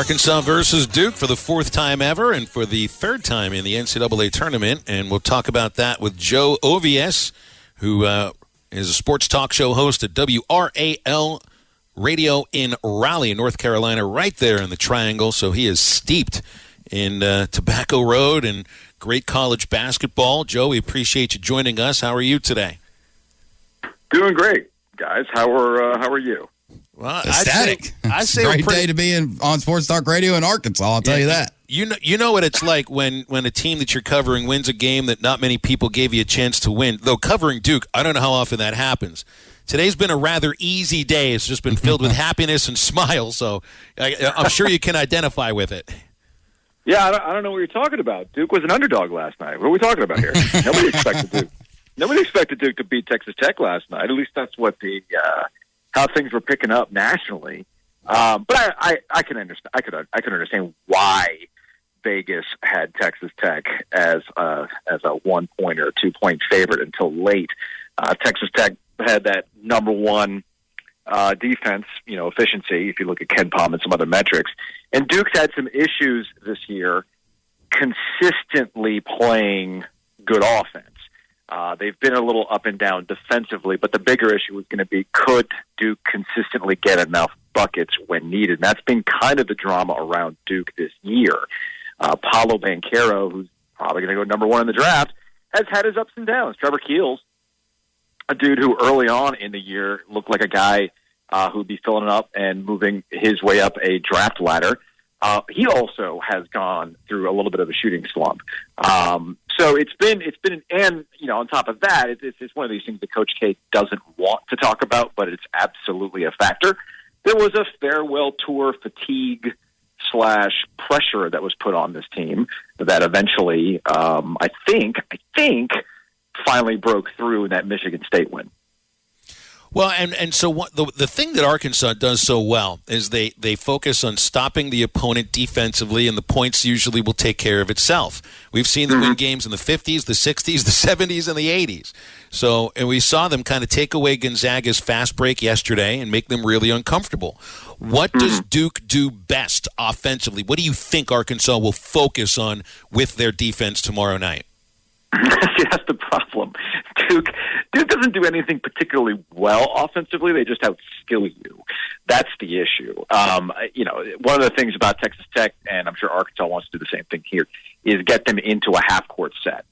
Arkansas versus Duke for the fourth time ever and for the third time in the NCAA tournament. And we'll talk about that with Joe Ovies, who is a sports talk show host at WRAL Radio in Raleigh, North Carolina, right there in the Triangle. So he is steeped in Tobacco Road and great college basketball. Joe, we appreciate you joining us. How are you today? Doing great, guys. How are you? Well, ecstatic. I say great day to be on Sports Talk Radio in Arkansas. I'll tell you that. You know what it's like when a team that you're covering wins a game that not many people gave you a chance to win. Though covering Duke, I don't know how often that happens. Today's been a rather easy day. It's just been filled with happiness and smiles. So I'm sure you can identify with it. Yeah, I don't know what you're talking about. Duke was an underdog last night. What are we talking about here? Nobody expected Duke to beat Texas Tech last night. At least that's what how things were picking up nationally. But I can understand. I can understand why Vegas had Texas Tech as a 1 point or 2 point favorite until late. Texas Tech had that number one defense, efficiency. If you look at Ken Palm and some other metrics, and Duke's had some issues this year, consistently playing good offense. They've been a little up and down defensively, but the bigger issue was going to be, could Duke consistently get enough buckets when needed? And that's been kind of the drama around Duke this year. Paolo Banchero, who's probably going to go number one in the draft, has had his ups and downs. Trevor Keels, a dude who early on in the year looked like a guy who'd be filling up and moving his way up a draft ladder. He also has gone through a little bit of a shooting slump. So it's been, and on top of that, it's one of these things that Coach K doesn't want to talk about, but it's absolutely a factor. There was a farewell tour fatigue / pressure that was put on this team that eventually, I think, finally broke through in that Michigan State win. Well, and so the thing that Arkansas does so well is they focus on stopping the opponent defensively, and the points usually will take care of itself. We've seen them win games in the 50s, the 60s, the 70s, and the 80s. So, and we saw them kind of take away Gonzaga's fast break yesterday and make them really uncomfortable. What does Duke do best offensively? What do you think Arkansas will focus on with their defense tomorrow night? See, that's the problem. Duke doesn't do anything particularly well offensively. They just outskill you. That's the issue. One of the things about Texas Tech, and I'm sure Arkansas wants to do the same thing here, is get them into a half-court set.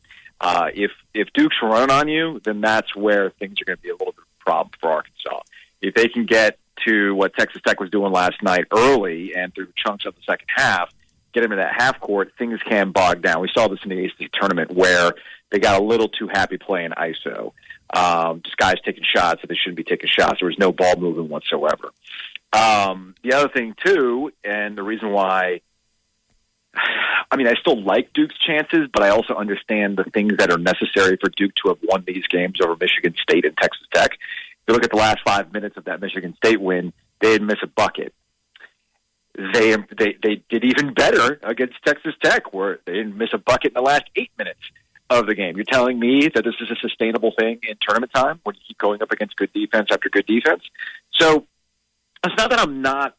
If Duke's running on you, then that's where things are going to be a little bit of a problem for Arkansas. If they can get to what Texas Tech was doing last night early and through chunks of the second half, get them in that half court, things can bog down. We saw this in the ACC tournament where they got a little too happy playing ISO. Just guys taking shots that they shouldn't be taking shots. There was no ball movement whatsoever. The other thing, too, and the reason why, I still like Duke's chances, but I also understand the things that are necessary for Duke to have won these games over Michigan State and Texas Tech. If you look at the last 5 minutes of that Michigan State win, they didn't miss a bucket. They did even better against Texas Tech, where they didn't miss a bucket in the last 8 minutes of the game. You're telling me that this is a sustainable thing in tournament time when you keep going up against good defense after good defense? So it's not that I'm not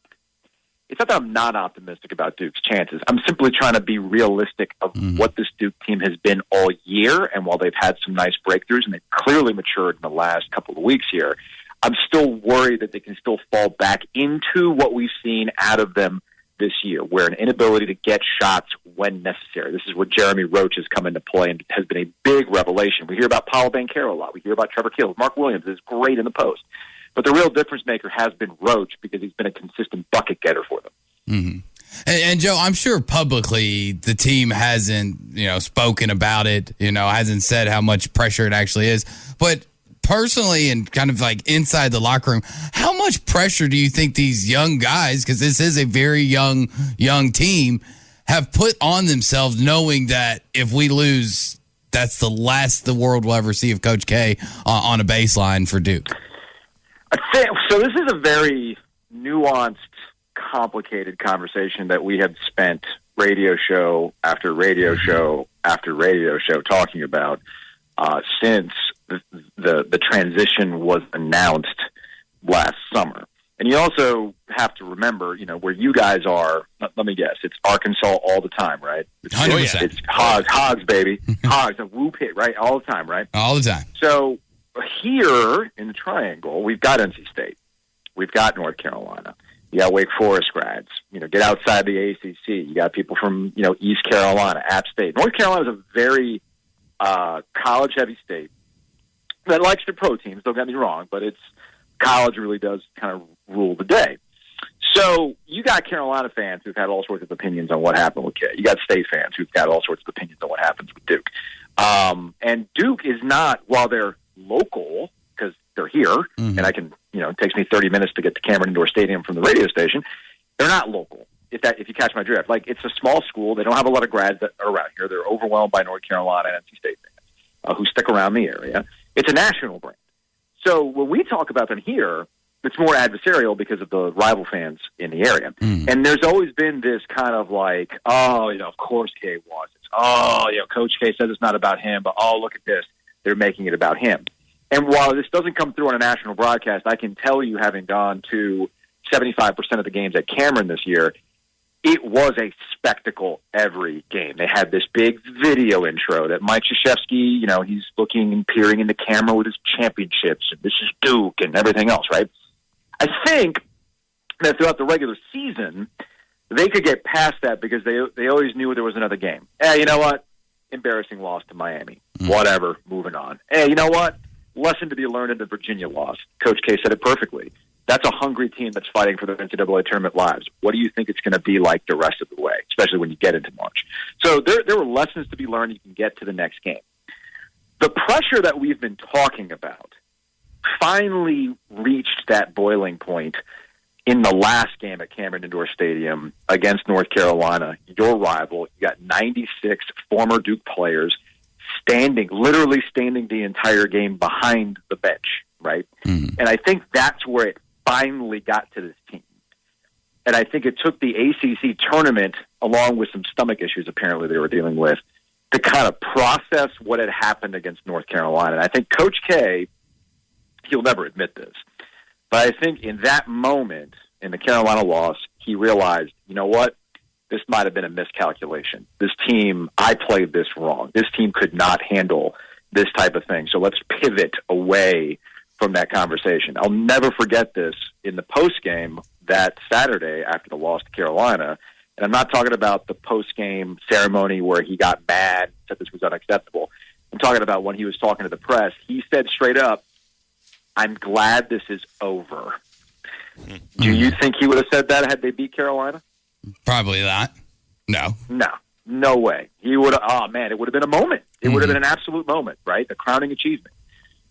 optimistic about Duke's chances. I'm simply trying to be realistic of what this Duke team has been all year. And while they've had some nice breakthroughs and they've clearly matured in the last couple of weeks here, I'm still worried that they can still fall back into what we've seen out of them this year, where an inability to get shots when necessary. This is where Jeremy Roach has come into play and has been a big revelation. We hear about Paolo Banchero a lot. We hear about Trevor Keels. Mark Williams is great in the post. But the real difference maker has been Roach because he's been a consistent bucket getter for them. Mm-hmm. And Joe, I'm sure publicly the team hasn't, spoken about it, hasn't said how much pressure it actually is. But personally and kind of like inside the locker room, how much pressure do you think these young guys, because this is a very young team, have put on themselves knowing that if we lose, that's the last the world will ever see of Coach K on a baseline for Duke? So this is a very nuanced, complicated conversation that we have spent radio show after radio show after radio show talking about since the transition was announced last summer. And you also have to remember, where you guys are. Let me guess, it's Arkansas all the time, right? 100%. It's Hogs, baby, Hogs, a whoop hit, right, all the time, right? All the time. So here in the Triangle, we've got NC State, we've got North Carolina, you got Wake Forest grads. Get outside the ACC. You got people from East Carolina, App State. North Carolina is a very college-heavy state that likes the pro teams. Don't get me wrong, but it's college really does kind of rule the day. So you got Carolina fans who've had all sorts of opinions on what happened with K. You got State fans who've got all sorts of opinions on what happens with Duke. And Duke is not, while they're local, because they're here, and I can, it takes me 30 minutes to get to Cameron Indoor Stadium from the radio station. They're not local, if you catch my drift. Like, it's a small school. They don't have a lot of grads that are around here. They're overwhelmed by North Carolina and NC State fans who stick around the area. It's a national brand. So when we talk about them here, it's more adversarial because of the rival fans in the area. And there's always been this kind of like, of course K wants it. Coach K says it's not about him, but look at this. They're making it about him. And while this doesn't come through on a national broadcast, I can tell you, having gone to 75% of the games at Cameron this year, it was a spectacle every game. They had this big video intro that Mike Krzyzewski, he's looking and peering in the camera with his championships, and this is Duke and everything else, right? I think that throughout the regular season, they could get past that because they always knew there was another game. Hey, you know what? Embarrassing loss to Miami. Whatever, moving on. Hey, you know what? Lesson to be learned in the Virginia loss. Coach K said it perfectly. That's a hungry team that's fighting for their NCAA tournament lives. What do you think it's going to be like the rest of the way, especially when you get into March? So there were lessons to be learned. You can get to the next game. The pressure that we've been talking about finally reached that boiling point in the last game at Cameron Indoor Stadium against North Carolina, your rival. You got 96 former Duke players literally standing the entire game behind the bench, right? And I think that's where it finally got to this team. And I think it took the ACC tournament, along with some stomach issues apparently they were dealing with, to kind of process what had happened against North Carolina. And I think Coach K, he'll never admit this, but I think in that moment, in the Carolina loss, he realized, you know what? This might have been a miscalculation. This team, I played this wrong. This team could not handle this type of thing. So let's pivot away from that conversation. I'll never forget this in the post-game that Saturday after the loss to Carolina. And I'm not talking about the post-game ceremony where he got mad, said this was unacceptable. I'm talking about when he was talking to the press. He said straight up, I'm glad this is over. Do you think he would have said that had they beat Carolina? Probably not. No way. He would have, it would have been a moment. It would have been an absolute moment, right? A crowning achievement.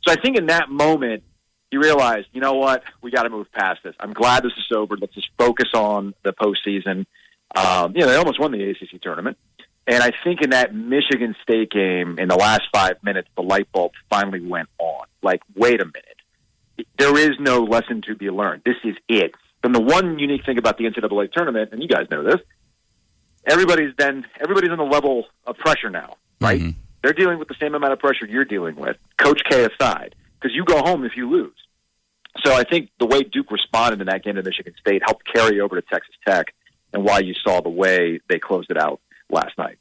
So I think in that moment, he realized, you know what? We got to move past this. I'm glad this is over. Let's just focus on the postseason. They almost won the ACC tournament. And I think in that Michigan State game, in the last 5 minutes, the light bulb finally went on. Like, wait a minute. There is no lesson to be learned. This is it. Then the one unique thing about the NCAA tournament, and you guys know this, everybody's on the level of pressure now, right? They're dealing with the same amount of pressure you're dealing with, Coach K aside, because you go home if you lose. So I think the way Duke responded in that game to Michigan State helped carry over to Texas Tech, and why you saw the way they closed it out last night.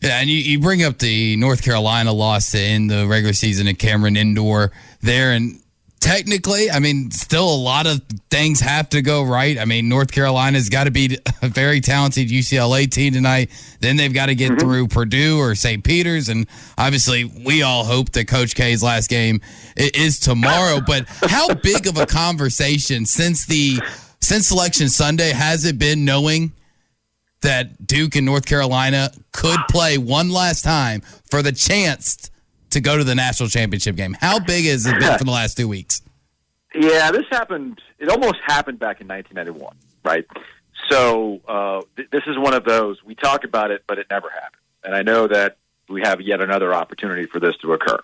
Yeah, and you bring up the North Carolina loss to end the regular season at Cameron Indoor there, and technically, still a lot of things have to go right. North Carolina's got to beat a very talented UCLA team tonight. Then they've got to get through Purdue or St. Peter's. And obviously, we all hope that Coach K's last game is tomorrow. But how big of a conversation since Selection Sunday has it been knowing that Duke and North Carolina could play one last time for the chance to go to the national championship game? How big has it been for the last 2 weeks? Yeah, this happened. It almost happened back in 1991, right? So this is one of those. We talk about it, but it never happened. And I know that we have yet another opportunity for this to occur.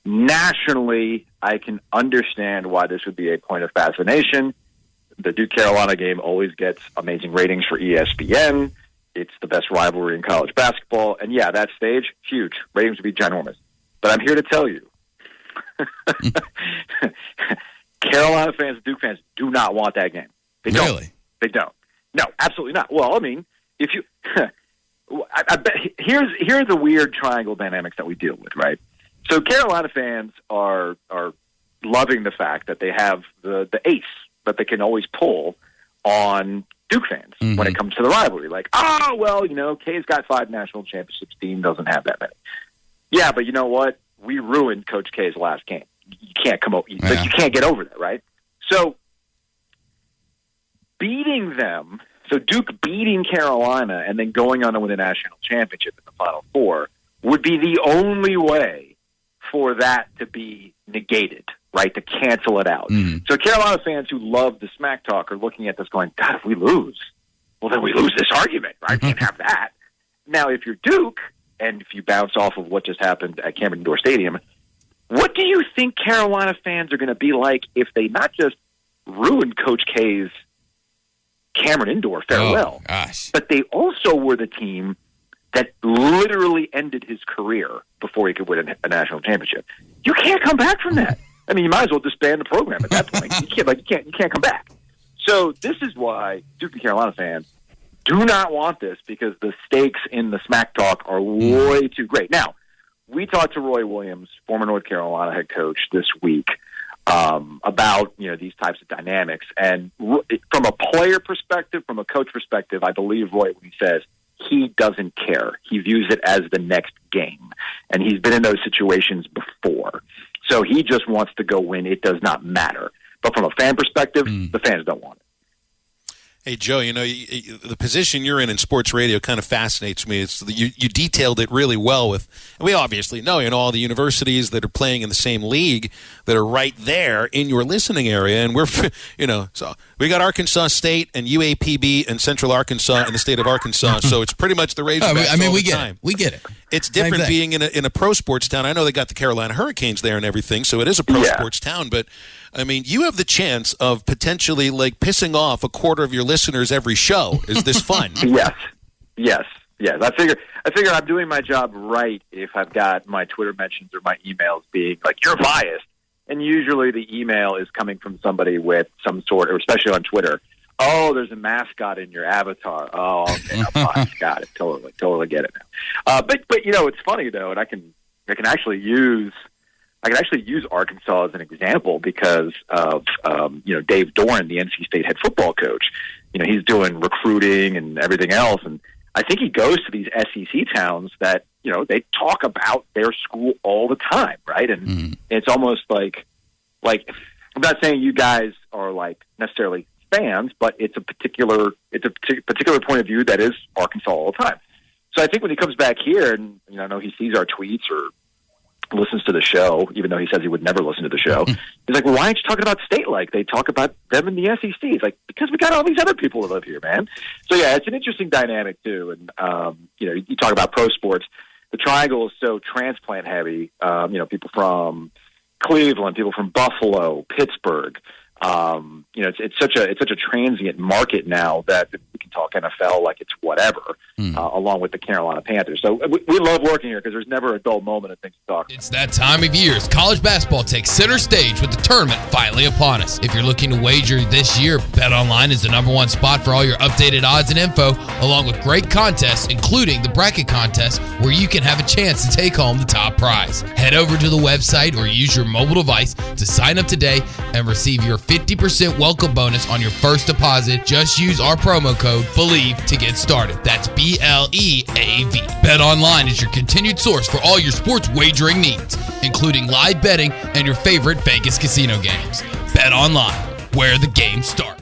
Nationally, I can understand why this would be a point of fascination. The Duke-Carolina game always gets amazing ratings for ESPN. It's the best rivalry in college basketball. And, yeah, that stage, huge. Ratings would be ginormous. But I'm here to tell you, Carolina fans and Duke fans do not want that game. They don't. Really? They don't. No, absolutely not. Well, I mean, if you, I bet here's the weird triangle dynamics that we deal with, right? So Carolina fans are loving the fact that they have the ace that they can always pull on Duke fans when it comes to the rivalry. Like, oh, well, K's got 5 national championships. Dean doesn't have that many. Yeah, but you know what? We ruined Coach K's last game. You can't come over. You can't get over that, right? So beating them, so Duke beating Carolina and then going on to win a national championship in the Final Four would be the only way for that to be negated, right, to cancel it out. So Carolina fans who love the smack talk are looking at this going, God, if we lose, well, then we lose this argument, right? Can't have that. Now, if you're Duke, and if you bounce off of what just happened at Cameron Indoor Stadium, what do you think Carolina fans are going to be like if they not just ruined Coach K's Cameron Indoor farewell, but they also were the team that literally ended his career before he could win a national championship? You can't come back from that. I mean, you might as well disband the program at that point. You can't come back. So this is why Duke and Carolina fans do not want this, because the stakes in the smack talk are way too great. Now, we talked to Roy Williams, former North Carolina head coach, this week about these types of dynamics. And from a player perspective, from a coach perspective, I believe Roy when he says he doesn't care. He views it as the next game, and he's been in those situations before. So he just wants to go win. It does not matter. But from a fan perspective, the fans don't want it. Hey, Joe, the position you're in sports radio kind of fascinates me. You detailed it really well and we obviously know, all the universities that are playing in the same league that are right there in your listening area. And we're, so we got Arkansas State and UAPB and Central Arkansas in the state of Arkansas. So it's pretty much the Razorbacks we get it. We get it. It's different being in a pro sports town. I know they got the Carolina Hurricanes there and everything, so it is a pro sports town. But, I mean, you have the chance of potentially, pissing off a quarter of your listeners every show. Is this fun? Yes. I figure I'm doing my job right if I've got my Twitter mentions or my emails being you're biased. And usually the email is coming from somebody with some sort, or especially on Twitter, oh, there's a mascot in your avatar. Oh, okay, I'm got it. Totally get it now. But it's funny though, and I can actually use Arkansas as an example because of Dave Doran, the NC State head football coach. He's doing recruiting and everything else, and I think he goes to these SEC towns that they talk about their school all the time, right? And it's almost like I'm not saying you guys are necessarily fans, but it's a particular point of view that is Arkansas all the time. So I think when he comes back here, and I know he sees our tweets or listens to the show, even though he says he would never listen to the show, he's like, well, why aren't you talking about state like they talk about them in the SEC? He's like, because we got all these other people that live here, man. So yeah, it's an interesting dynamic too. And you talk about pro sports. The triangle is so transplant heavy. People from Cleveland, people from Buffalo, Pittsburgh. It's such a transient market now that we can talk NFL like it's whatever, along with the Carolina Panthers. So we love working here because there's never a dull moment of things to talk about. It's that time of year as college basketball takes center stage with the tournament finally upon us. If you're looking to wager this year, BetOnline is the #1 spot for all your updated odds and info, along with great contests, including the bracket contest, where you can have a chance to take home the top prize. Head over to the website or use your mobile device to sign up today and receive your 50% welcome bonus on your first deposit. Just use our promo code BELIEVE to get started. That's BLEAV. BetOnline is your continued source for all your sports wagering needs, including live betting and your favorite Vegas casino games. BetOnline, where the game starts.